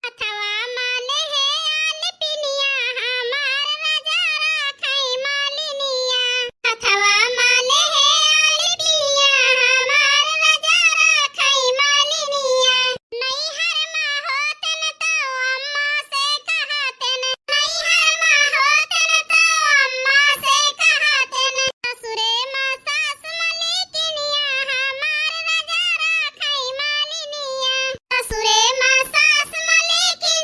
अथवा माने है आल पिनिया हमार राजा राखई मालिनिया। अथवा माने है आल पिनिया हमार राजा राखई मालिनिया। नैहर में होतन तो अम्मा से कहतन, नैहर में होतन तो अम्मा से कहतन, ससुरे में सास मलिकिनिया हमार राजा राखई मालिनिया। ससुरे में सास मलिकिनिया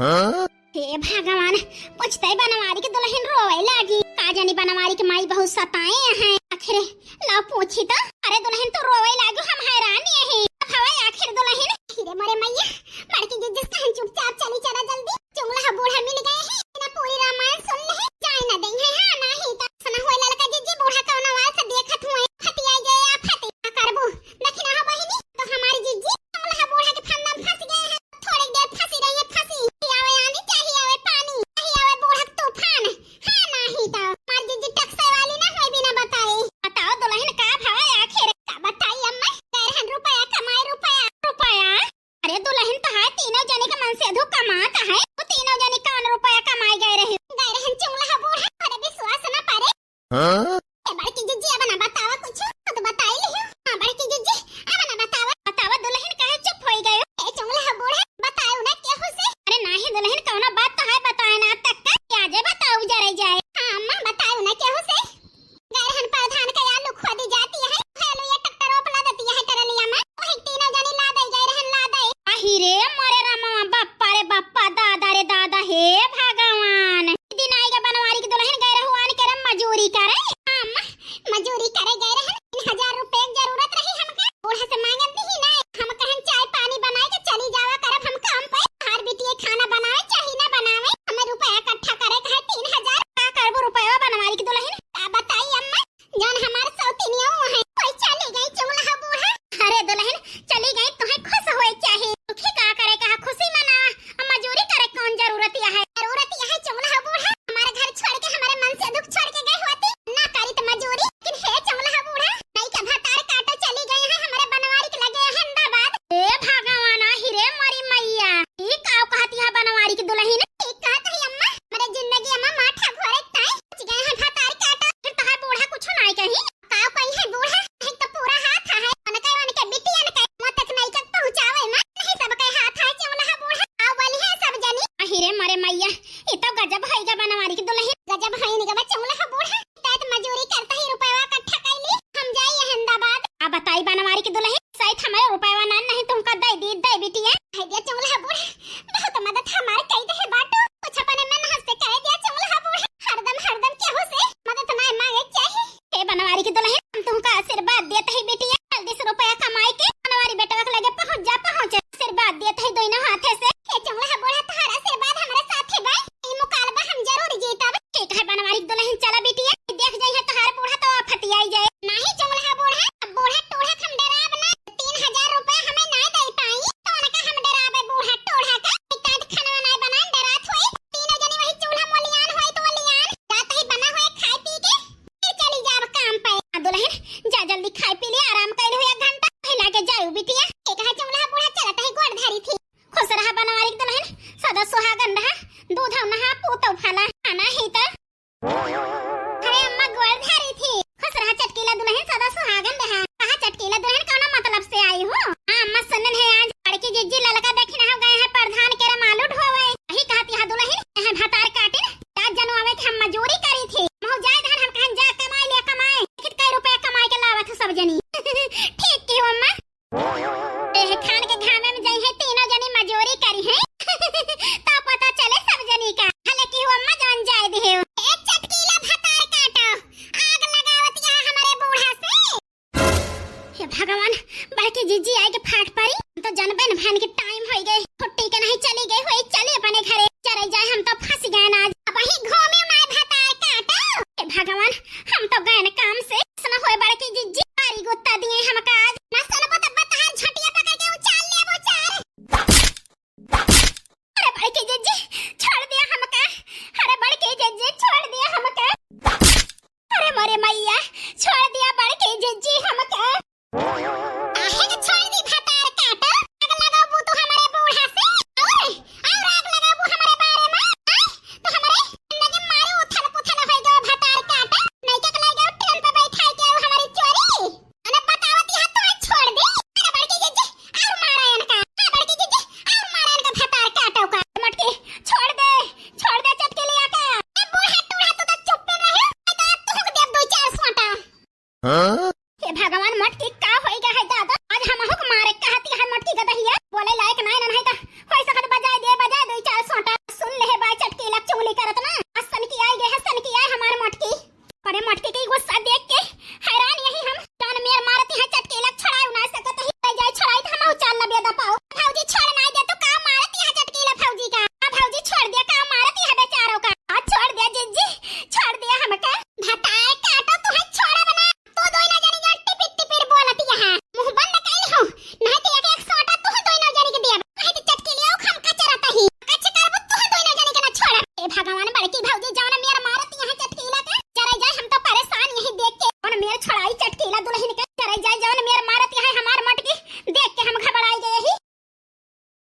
हे भगवान, पछताई बनवारी के दुल्हन रोए लागी। का जानी बनवारी के माई बहुत सताए हैं। आखिर ला पूछी तो अरे दुल्हन तो रोए लागो, हम हैरान है। हवा आखिर दुल्हन हीरे मोरे मैया बड़की जिस कहन चुपचाप चली चला जल्दी। चुंगला बूढ़ा मिल गए हैं ना, पूरी रामायण सुन ले जाए ना दें है। हां नहीं तो सना होए ललका जिज्जी बूढ़ा कौन आवाज से देखत हुए फतिया गए। आ फति करबो देखना हो बहिनी तो हमारी जिज्जी चुंगला बूढ़ा के फंदा में फंस गए हैं। थोड़ी देर फंसी रही है, फंसी आवे आनी चाहिए, आवे पानी चाहिए, आवे बूढ़ा तूफान। हां नहीं तो हमारी जिज्जी टक्से वाली ना होए बिना बताए। बताओ दुल्हन का भाव आखिर का बताई अम्मा। 13 रुपया कमाए, रुपया अरे दुल्हन तो है तीनों जने के मन से अधू कमाता है। वो तीनों जने कौन रुपया कमाए गए रहे चुंगला बूढ़ा। अरे विश्वास ना पारे ए बड़की जिज्जी अब ना बतावा कुछ तो बताई लियो। हां बड़की जिज्जी अब ना बतावा दुल्हन काहे चुप होई गयो। ए चुंगला बूढ़ा बताओ ना केहू से। अरे नाही दुल्हन कौनो बात तो है बताए ना तक का आजे बताओ जरा जाए। हां अम्मा बताओ ना केहू से। गैरहन प्रधान का आलू खोदी जाती है, हेलो ये ट्रैक्टर ओपला देती है टरलिया में। वही तीनों जने ला दे गैरहन ला दे। अहिरे मोरे रामा बाप्पा रे बाप्पा, दादा रे दादा, हे भगवान। दिन आएगा बनवारी की दुल्हन गए रहुआन करे मजूरी करे। हां अम्मा मजूरी करे गए रहन। 3000 रुपए की जरूरत रही हमके, बूढ़ा से मांगत ही ना। हम कहन चाय पानी बनाए के चली जावा करब हम काम पे। हर बिटिया खाना बनावे चाहे ना बनावे, हमें रुपया इकट्ठा करे कहे 3000 का करबो रुपया बनवारी की दुल्हन। का बताई अम्मा जान हमार सौतिनिया है कोई चली गई चुंगला बूढ़ा। अरे दुल्हन चली गई तो है खुश होए चाहे दुखी का करे कहा खुशी मना। मजूरी करे कौन जरूरत है चुंगला बूढ़ा। हमारे घर छोड़ के हमारे मन से दुख छोड़ के गई होती ना करी तो मजूरी। लेकिन हे चुंगला बूढ़ा नहीं का भतार काटो चली गए हैं हमारे बनवारी के लगे अहमदाबाद। ए भगवान हिरे मोरी मैया ई काव कहती है बनवारी की दुल्हन। ठीक कहत है अम्मा, मेरे जिंदगी अम्मा माथा घोरे ताई कुछ गए हैं भतार काटो। फिर तो है बूढ़ा कुछ नहीं कही काव कही है बूढ़ा नहीं तो पूरा हाथ है उनके बिटिया ने मौत तक नहीं तक पहुंचावे ना नहीं सब के हाथ है चुंगला बूढ़ा। आव वाली है सब जनी हिरे मोरे मैया ये तो गजब होएगा बनवारी की दुल्हन। गजब है नहीं गबा चुंगला बूढ़ा तैत मजूरी करता ही रुपया इकट्ठा कैली हम जाई अहमदाबाद। आ बताई बनवारी की दुल्हन सहित हमारे रुपया ना नहीं तुमका दे बिटिया है दिया चुंगला बूढ़ा। बहुत मदद हमारे कई दे बाटो कुछ अपने मन हंसते कह दिया चुंगला बूढ़ा। हरदम केहू से मदद ना मांगे चाहिए। हे बनवारी की दुल्हन हम तुमका आशीर्वाद देते ही बिटिया, जल्दी से रुपया कमाई के बनवारी बेटा के लगे पहुंच आशीर्वाद देते ही दोनों हाथे से। हे चुंगला बूढ़ा तुम्हारा आशीर्वाद हमारे साथ है भाई, ई मुकाबला हम जरूर जीतब। ठीक है बनवारी की दुल्हन चला बिटिया देख जाई है तोहार बूढ़ा तो फतियाई जाए। नहीं चुंगला बूढ़ा बूढ़ा टोढ़ा हम डराब ना 3000 रुपया हमें ना दे पाई तो उनका हम डराबे बूढ़ा टोढ़ा का इतना खाना ना बना डरात होई। तीनों जनी वही चूल्हा मोलियान होई तो मोलियान जात ही बना होए खाए पी के फिर चली जाब काम पे। दुल्हन जा जल्दी खाए पी ले आराम कर ले 1 घंटा पहला के जाऊ बिटिया। एक है चुंगला बूढ़ा चलत है गोड़ धारी थी खुश रहा बनवारी की दुल्हन सदा सुहागन रहा दूध नहा पूतो फला खाना ही तो। अरे अम्मा गोड़ धारी थी खुश रहा चटकीला दुल्हन सदा सुहागन रहा। कहा चटकीला दुल्हन कौन मतलब से आई हो। हां अम्मा सुनन है आज बड़की जिज्जी ललका देखने हो गए हैं प्रधान के मालू ढोवे वही कहती है दुल्हन यहां भतार काटिन रात जनवावे के हम मजूरी करी थी महु जाए धन हम कहन जा कमाई ले कमाए कितने रुपया कमाई के लावत सब जनी। ठीक की अम्मा ए खान के घामे में जाई है तीनों जनी मजूरी करी है तो पता चले सब जनी का हले की अम्मा जान जाए दे। ए चटकीला भतार काटो आग लगावत यहां हमारे बूढ़ा से। हे भगवान बड़की जिज्जी आए के फाट पड़ी तो जनबन भान के टाइम हो गए छुट्टी के नहीं चली गई होई चले अपने घरे चले जाए हम तो फंस गए ना आज अब वही घूमे माय भतार काटो। हे भगवान हम तो गए न काम से सुना होए बड़की जिज्जी मारी गुत्ता दिए हमका